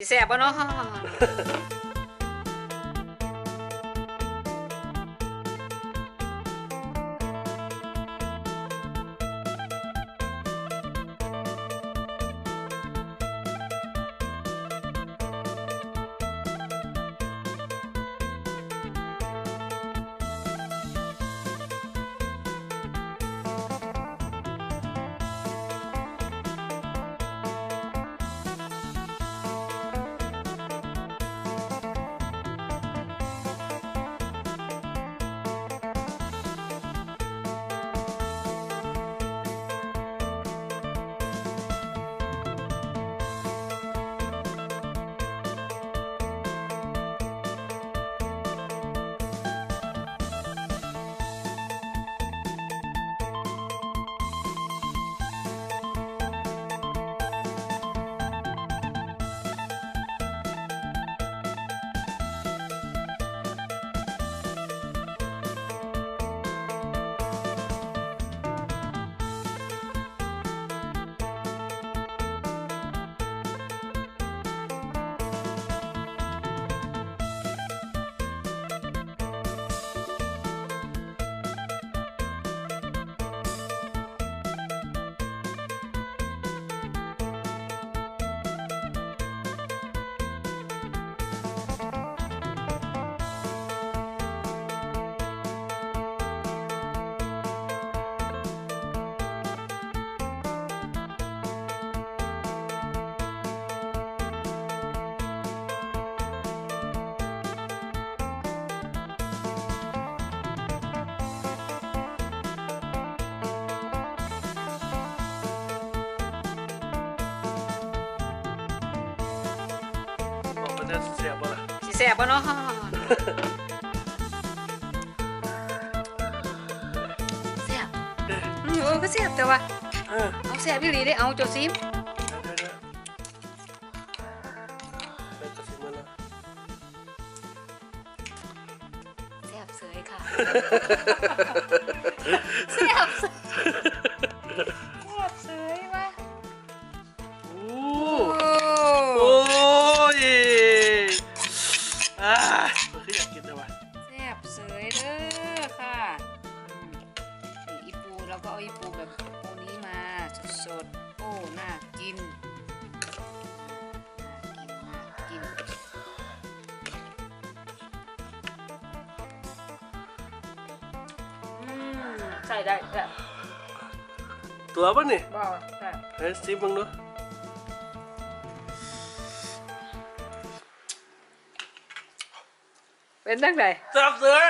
แซ่บปะเนาะแซ่บบ่ล่ะสิแซ่บปะเนาะแซ่บก็แซ่บแต่ว่าเอาแซ่บพี่ลีได้เอาโจซิมแซ่บเสยค่ะแซ่บเสยมาโอ้ยมันคืออยากกินเลยว่ะแซ่บเสยเด้อค่ะอีปูเราก็เอาอีปูแบบปูนี้มาสดๆโอ้น่ากินใส่ได้ตัวป่ะนี่บ่ใช่เฮ้ยซิมมึงดูเป็นตั้งไหนจับเลย